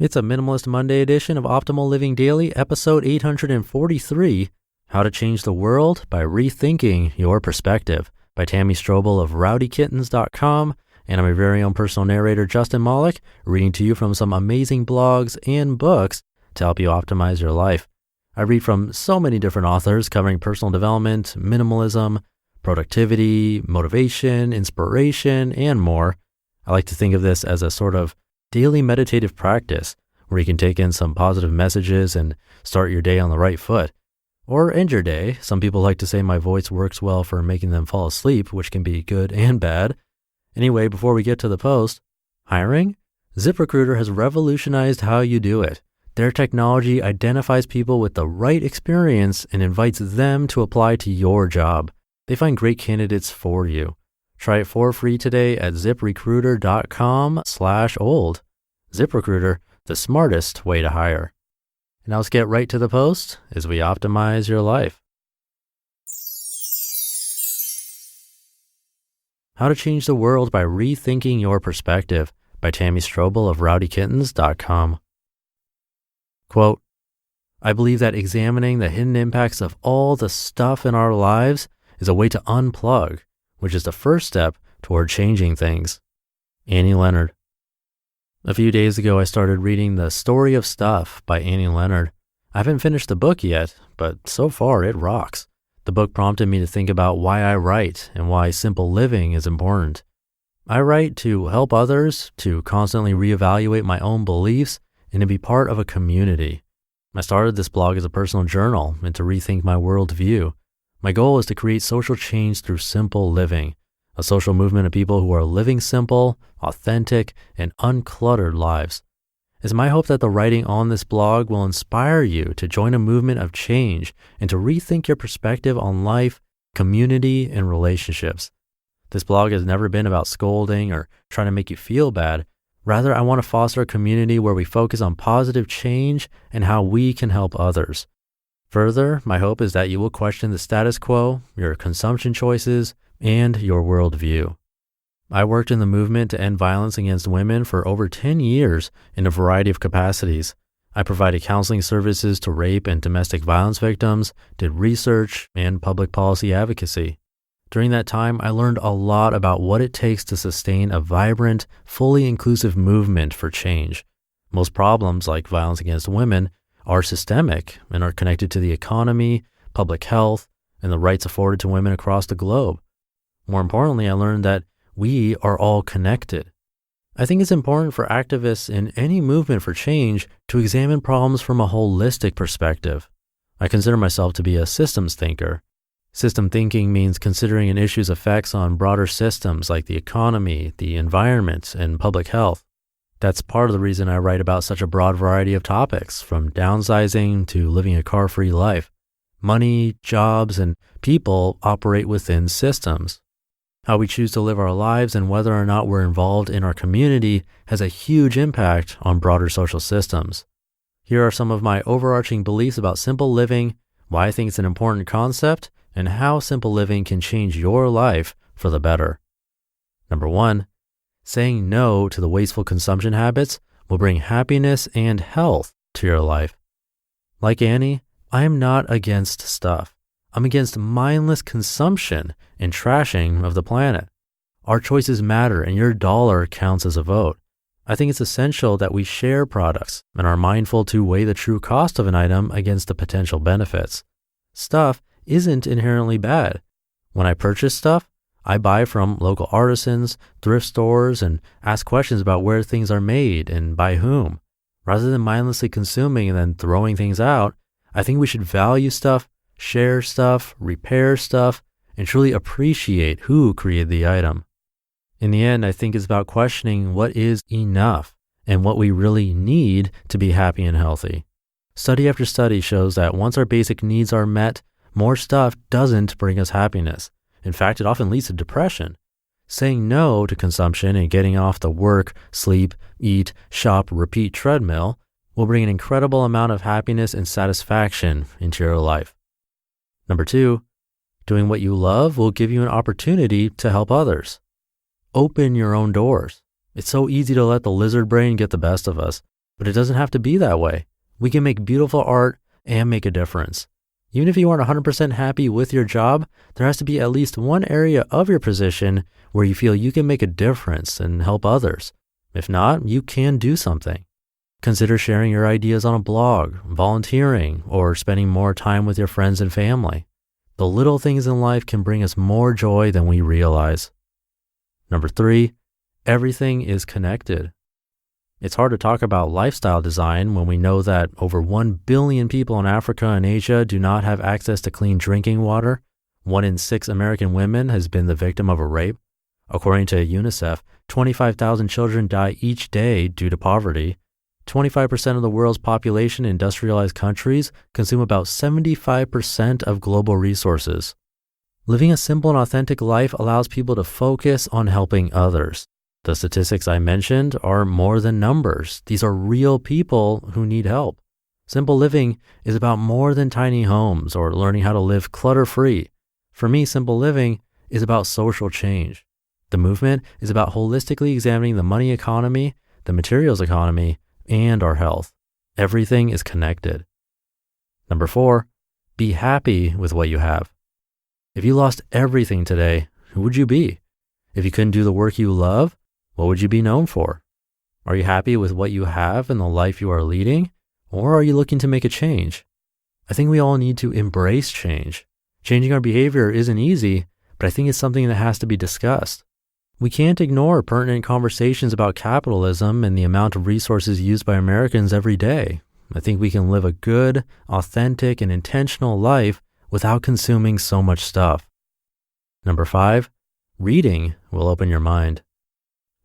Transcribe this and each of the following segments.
It's a Minimalist Monday edition of Optimal Living Daily, episode 843, How to Change the World by Rethinking Your Perspective, by Tammy Strobel of rowdykittens.com, and I'm your very own personal narrator, Justin Malik, reading to you from some amazing blogs and books to help you optimize your life. I read from so many different authors covering personal development, minimalism, productivity, motivation, inspiration, and more. I like to think of this as a sort of daily meditative practice where you can take in some positive messages and start your day on the right foot. Or end your day. Some people like to say my voice works well for making them fall asleep, which can be good and bad. Anyway, before we get to the post, hiring? ZipRecruiter has revolutionized how you do it. Their technology identifies people with the right experience and invites them to apply to your job. They find great candidates for you. Try it for free today at ziprecruiter.com/old. ZipRecruiter, the smartest way to hire. And now let's get right to the post as we optimize your life. How to Change the World by Rethinking Your Perspective, by Tammy Strobel of rowdykittens.com. Quote, I believe that examining the hidden impacts of all the stuff in our lives is a way to unplug, which is the first step toward changing things. Annie Leonard. A few days ago, I started reading The Story of Stuff by Annie Leonard. I haven't finished the book yet, but so far it rocks. The book prompted me to think about why I write and why simple living is important. I write to help others, to constantly reevaluate my own beliefs, and to be part of a community. I started this blog as a personal journal and to rethink my worldview. My goal is to create social change through simple living, a social movement of people who are living simple, authentic, and uncluttered lives. It's my hope that the writing on this blog will inspire you to join a movement of change and to rethink your perspective on life, community, and relationships. This blog has never been about scolding or trying to make you feel bad. Rather, I want to foster a community where we focus on positive change and how we can help others. Further, my hope is that you will question the status quo, your consumption choices, and your worldview. I worked in the movement to end violence against women for over 10 years in a variety of capacities. I provided counseling services to rape and domestic violence victims, did research, and public policy advocacy. During that time, I learned a lot about what it takes to sustain a vibrant, fully inclusive movement for change. Most problems, like violence against women, are systemic and are connected to the economy, public health, and the rights afforded to women across the globe. More importantly, I learned that we are all connected. I think it's important for activists in any movement for change to examine problems from a holistic perspective. I consider myself to be a systems thinker. System thinking means considering an issue's effects on broader systems like the economy, the environment, and public health. That's part of the reason I write about such a broad variety of topics, from downsizing to living a car-free life. Money, jobs, and people operate within systems. How we choose to live our lives and whether or not we're involved in our community has a huge impact on broader social systems. Here are some of my overarching beliefs about simple living, why I think it's an important concept, and how simple living can change your life for the better. Number 1, saying no to the wasteful consumption habits will bring happiness and health to your life. Like Annie, I am not against stuff. I'm against mindless consumption and trashing of the planet. Our choices matter and your dollar counts as a vote. I think it's essential that we share products and are mindful to weigh the true cost of an item against the potential benefits. Stuff isn't inherently bad. When I purchase stuff, I buy from local artisans, thrift stores, and ask questions about where things are made and by whom. Rather than mindlessly consuming and then throwing things out, I think we should value stuff, share stuff, repair stuff, and truly appreciate who created the item. In the end, I think it's about questioning what is enough and what we really need to be happy and healthy. Study after study shows that once our basic needs are met, more stuff doesn't bring us happiness. In fact, it often leads to depression. Saying no to consumption and getting off the work, sleep, eat, shop, repeat treadmill will bring an incredible amount of happiness and satisfaction into your life. Number 2, doing what you love will give you an opportunity to help others. Open your own doors. It's so easy to let the lizard brain get the best of us. But it doesn't have to be that way. We can make beautiful art and make a difference. Even if you aren't 100% happy with your job, there has to be at least one area of your position where you feel you can make a difference and help others. If not, you can do something. Consider sharing your ideas on a blog, volunteering, or spending more time with your friends and family. The little things in life can bring us more joy than we realize. Number 3, everything is connected. It's hard to talk about lifestyle design when we know that over 1 billion people in Africa and Asia do not have access to clean drinking water. 1 in 6 American women has been the victim of a rape. According to UNICEF, 25,000 children die each day due to poverty. 25% of the world's population in industrialized countries consume about 75% of global resources. Living a simple and authentic life allows people to focus on helping others. The statistics I mentioned are more than numbers. These are real people who need help. Simple living is about more than tiny homes or learning how to live clutter-free. For me, simple living is about social change. The movement is about holistically examining the money economy, the materials economy, and our health. Everything is connected. Number 4, be happy with what you have. If you lost everything today, who would you be? If you couldn't do the work you love, what would you be known for? Are you happy with what you have and the life you are leading? Or are you looking to make a change? I think we all need to embrace change. Changing our behavior isn't easy, but I think it's something that has to be discussed. We can't ignore pertinent conversations about capitalism and the amount of resources used by Americans every day. I think we can live a good, authentic, and intentional life without consuming so much stuff. Number 5, reading will open your mind.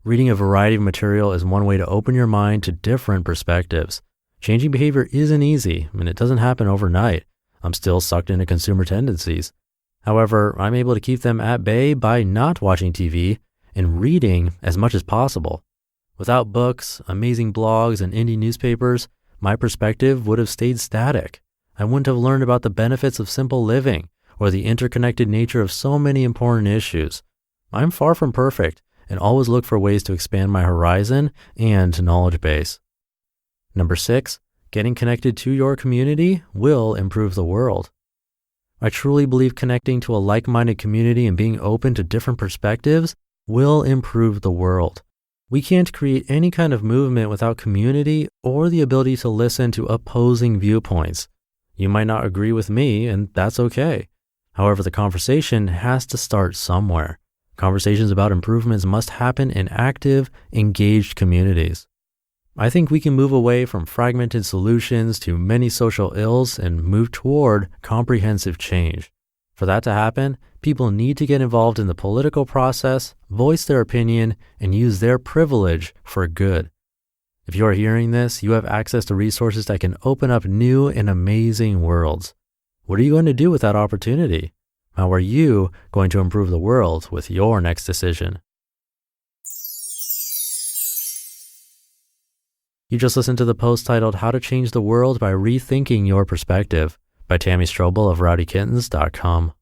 Reading a variety of material is one way to open your mind to different perspectives. Changing behavior isn't easy, and it doesn't happen overnight. I'm still sucked into consumer tendencies. However, I'm able to keep them at bay by not watching TV and reading as much as possible. Without books, amazing blogs, and indie newspapers, my perspective would have stayed static. I wouldn't have learned about the benefits of simple living or the interconnected nature of so many important issues. I'm far from perfect and always look for ways to expand my horizon and knowledge base. Number 6, getting connected to your community will improve the world. I truly believe connecting to a like-minded community and being open to different perspectives will improve the world. We can't create any kind of movement without community or the ability to listen to opposing viewpoints. You might not agree with me, and that's okay. However, the conversation has to start somewhere. Conversations about improvements must happen in active, engaged communities. I think we can move away from fragmented solutions to many social ills and move toward comprehensive change. For that to happen, people need to get involved in the political process, voice their opinion, and use their privilege for good. If you are hearing this, you have access to resources that can open up new and amazing worlds. What are you going to do with that opportunity? How are you going to improve the world with your next decision? You just listened to the post titled How to Change the World by Rethinking Your Perspective by Tammy Strobel of rowdykittens.com.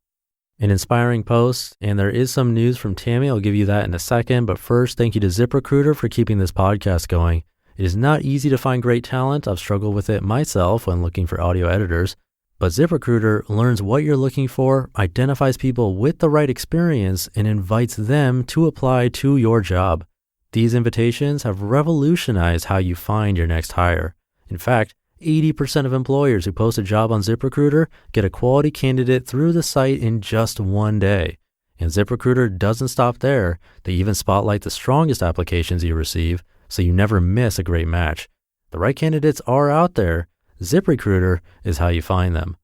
An inspiring post, and there is some news from Tammy. I'll give you that in a second, but first, thank you to ZipRecruiter for keeping this podcast going. It is not easy to find great talent. I've struggled with it myself when looking for audio editors. But ZipRecruiter learns what you're looking for, identifies people with the right experience, and invites them to apply to your job. These invitations have revolutionized how you find your next hire. In fact, 80% of employers who post a job on ZipRecruiter get a quality candidate through the site in just one day. And ZipRecruiter doesn't stop there. They even spotlight the strongest applications you receive, so you never miss a great match. The right candidates are out there. ZipRecruiter is how you find them.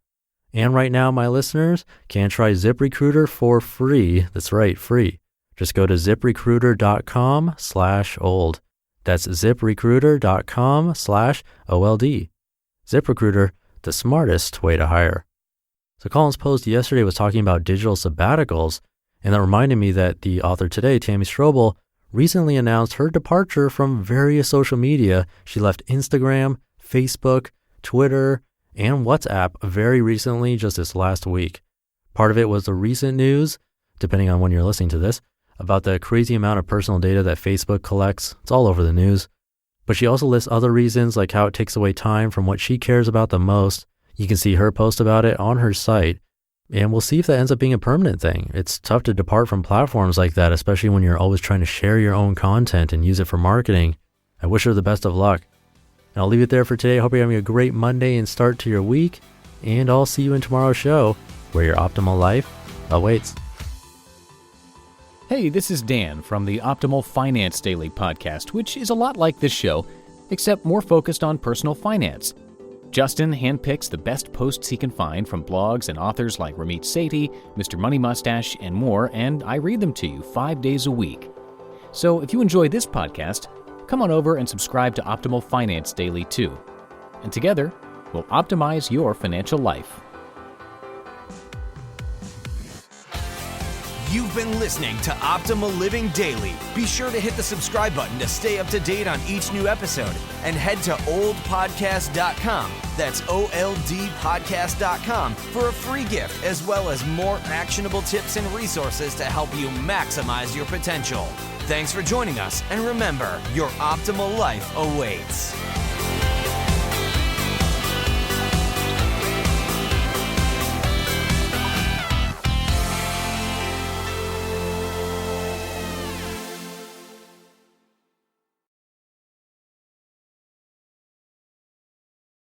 And right now, my listeners can try ZipRecruiter for free. That's right, free. Just go to ziprecruiter.com/old. That's ziprecruiter.com/OLD. ZipRecruiter, the smartest way to hire. So Colin's post yesterday was talking about digital sabbaticals, and that reminded me that the author today, Tammy Strobel, recently announced her departure from various social media. She left Instagram, Facebook, Twitter, and WhatsApp very recently, just this last week. Part of it was the recent news, depending on when you're listening to this, about the crazy amount of personal data that Facebook collects. It's all over the news. But she also lists other reasons, like how it takes away time from what she cares about the most. You can see her post about it on her site, and we'll see if that ends up being a permanent thing. It's tough to depart from platforms like that, especially when you're always trying to share your own content and use it for marketing. I wish her the best of luck. And I'll leave it there for today. I hope you're having a great Monday and start to your week, and I'll see you in tomorrow's show, where your optimal life awaits. Hey, this is Dan from the Optimal Finance Daily podcast, which is a lot like this show, except more focused on personal finance. Justin handpicks the best posts he can find from blogs and authors like Ramit Sethi, Mr. Money Mustache, and more, and I read them to you 5 days a week. So if you enjoy this podcast, come on over and subscribe to Optimal Finance Daily too. And together, we'll optimize your financial life. You've been listening to Optimal Living Daily. Be sure to hit the subscribe button to stay up to date on each new episode, and head to oldpodcast.com. That's OLDpodcast.com for a free gift, as well as more actionable tips and resources to help you maximize your potential. Thanks for joining us, and remember, your optimal life awaits.